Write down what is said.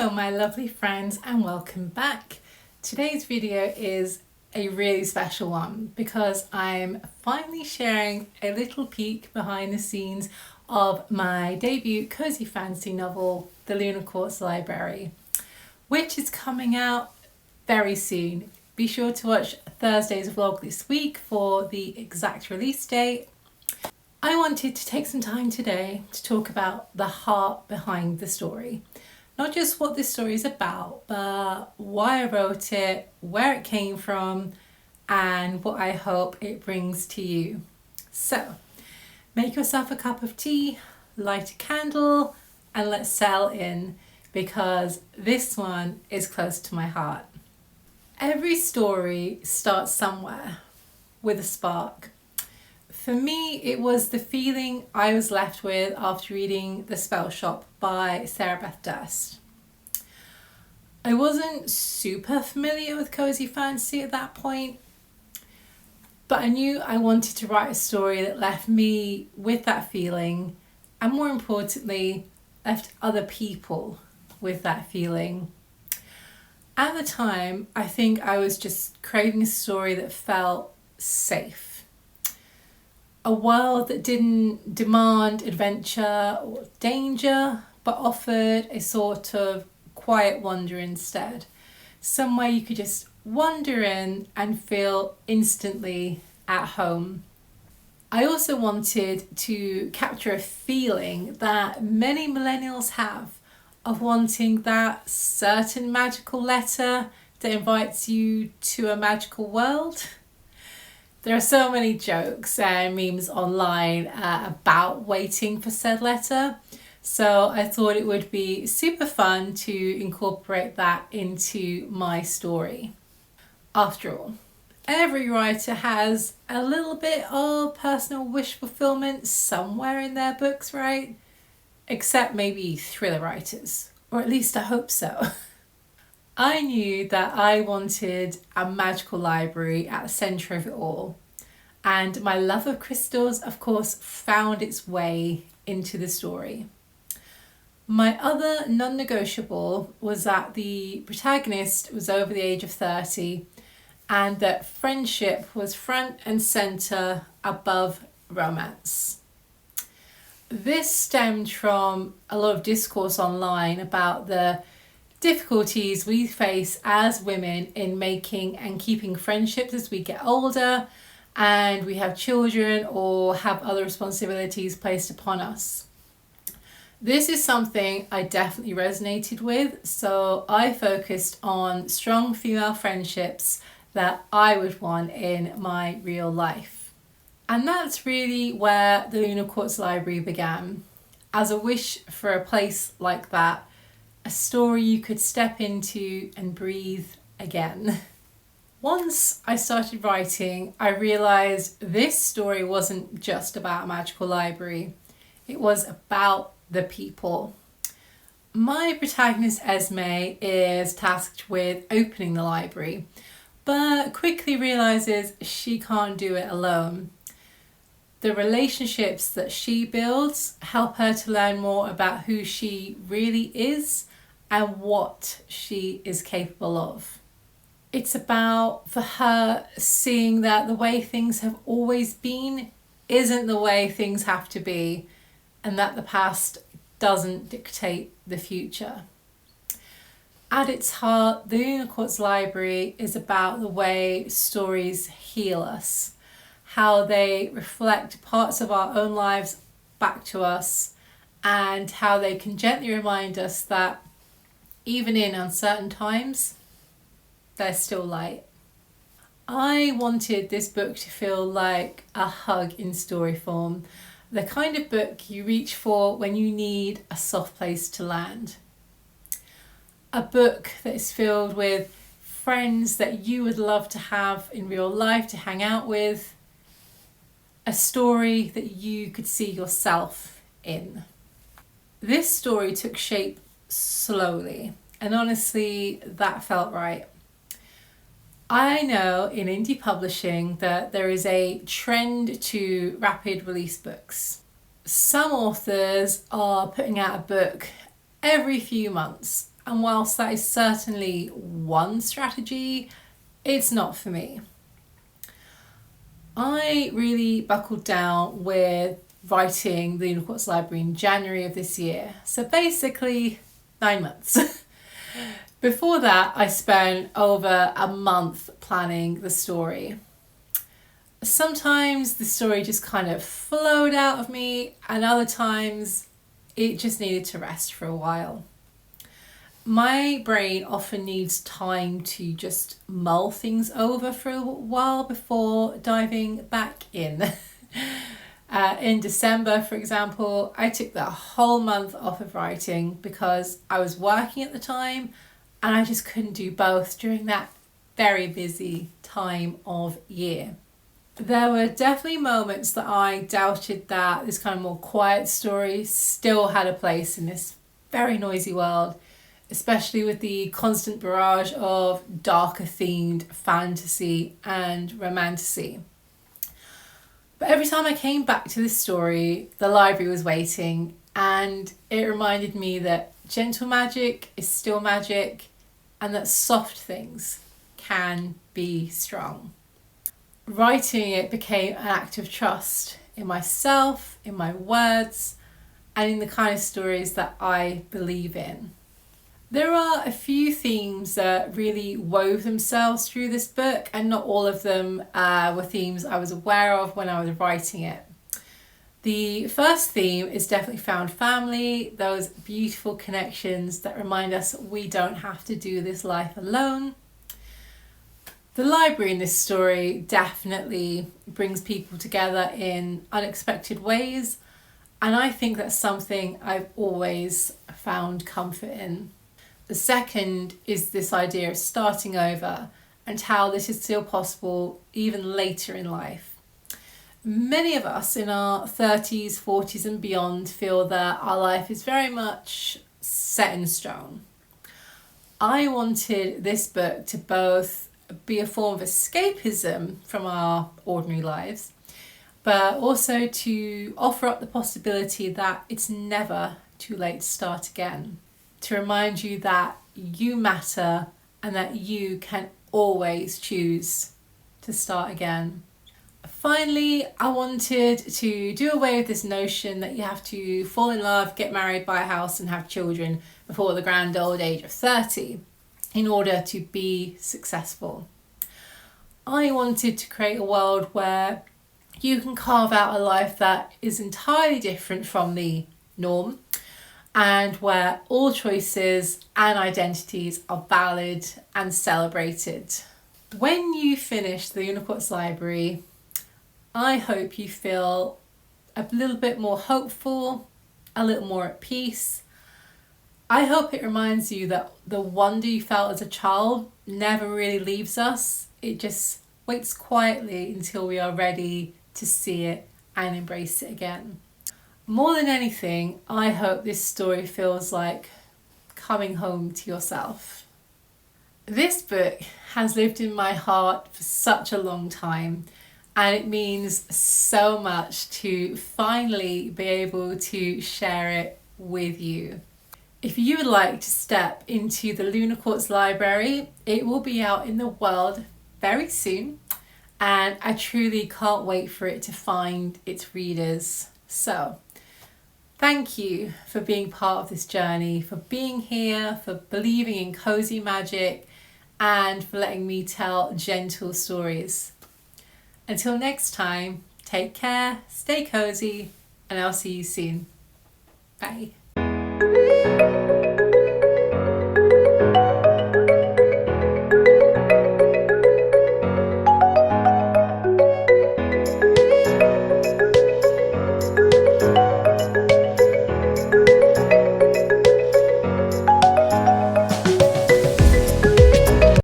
Hello my lovely friends and welcome back. Today's video is a really special one because I'm finally sharing a little peek behind the scenes of my debut cozy fantasy novel, The Lunar Quartz Library, which is coming out very soon. Be sure to watch Thursday's vlog this week for the exact release date. I wanted to take some time today to talk about the heart behind the story. Not just what this story is about, but why I wrote it, where it came from, and what I hope it brings to you. So, make yourself a cup of tea, light a candle, and let's settle in because this one is close to my heart. Every story starts somewhere with a spark. For me, it was the feeling I was left with after reading The Spell Shop by Sarah Beth Durst. I wasn't super familiar with cozy fantasy at that point, but I knew I wanted to write a story that left me with that feeling, and more importantly, left other people with that feeling. At the time, I think I was just craving a story that felt safe. A world that didn't demand adventure or danger, but offered a sort of quiet wonder instead. Somewhere you could just wander in and feel instantly at home. I also wanted to capture a feeling that many millennials have of wanting that certain magical letter that invites you to a magical world. There are so many jokes and memes online about waiting for said letter, so I thought it would be super fun to incorporate that into my story. After all, every writer has a little bit of personal wish fulfillment somewhere in their books, right? Except maybe thriller writers, or at least I hope so. I knew that I wanted a magical library at the centre of it all, and my love of crystals, of course, found its way into the story. My other non-negotiable was that the protagonist was over the age of 30 and that friendship was front and centre above romance. This stemmed from a lot of discourse online about the difficulties we face as women in making and keeping friendships as we get older and we have children or have other responsibilities placed upon us. This is something I definitely resonated with, so I focused on strong female friendships that I would want in my real life. And that's really where the Lunar Quartz Library began, as a wish for a place like that. A story you could step into and breathe again. Once I started writing, I realised this story wasn't just about a magical library. It was about the people. My protagonist Esme is tasked with opening the library, but quickly realises she can't do it alone. The relationships that she builds help her to learn more about who she really is and what she is capable of. It's about, for her, seeing that the way things have always been isn't the way things have to be, and that the past doesn't dictate the future. At its heart, the Lunar Quartz Library is about the way stories heal us, how they reflect parts of our own lives back to us, and how they can gently remind us that even in uncertain times, there's still light. I wanted this book to feel like a hug in story form, the kind of book you reach for when you need a soft place to land. A book that is filled with friends that you would love to have in real life to hang out with. A story that you could see yourself in. This story took shape slowly, and honestly, that felt right. I know in indie publishing that there is a trend to rapid release books. Some authors are putting out a book every few months, and whilst that is certainly one strategy, it's not for me. I really buckled down with writing the Lunar Quartz Library in January of this year, so basically 9 months. Before that, I spent over a month planning the story. Sometimes the story just kind of flowed out of me, and other times it just needed to rest for a while. My brain often needs time to just mull things over for a while before diving back in. In December, for example, I took the whole month off of writing because I was working at the time and I just couldn't do both during that very busy time of year. There were definitely moments that I doubted that this kind of more quiet story still had a place in this very noisy world, especially with the constant barrage of darker themed fantasy and romantasy. But every time I came back to this story, the library was waiting, and it reminded me that gentle magic is still magic, and that soft things can be strong. Writing it became an act of trust in myself, in my words, and in the kind of stories that I believe in. There are a few themes that really wove themselves through this book, and not all of them were themes I was aware of when I was writing it. The first theme is definitely found family, those beautiful connections that remind us we don't have to do this life alone. The library in this story definitely brings people together in unexpected ways, and I think that's something I've always found comfort in. The second is this idea of starting over and how this is still possible even later in life. Many of us in our 30s, 40s and beyond feel that our life is very much set in stone. I wanted this book to both be a form of escapism from our ordinary lives, but also to offer up the possibility that it's never too late to start again. To remind you that you matter and that you can always choose to start again. Finally, I wanted to do away with this notion that you have to fall in love, get married, buy a house and have children before the grand old age of 30 in order to be successful. I wanted to create a world where you can carve out a life that is entirely different from the norm, and where all choices and identities are valid and celebrated. When you finish the Lunar Quartz Library, I hope you feel a little bit more hopeful, a little more at peace. I hope it reminds you that the wonder you felt as a child never really leaves us. It just waits quietly until we are ready to see it and embrace it again. More than anything, I hope this story feels like coming home to yourself. This book has lived in my heart for such a long time, and it means so much to finally be able to share it with you. If you would like to step into the Lunar Quartz Library, it will be out in the world very soon, and I truly can't wait for it to find its readers. So, thank you for being part of this journey, for being here, for believing in cozy magic, and for letting me tell gentle stories. Until next time, take care, stay cozy, and I'll see you soon. Bye.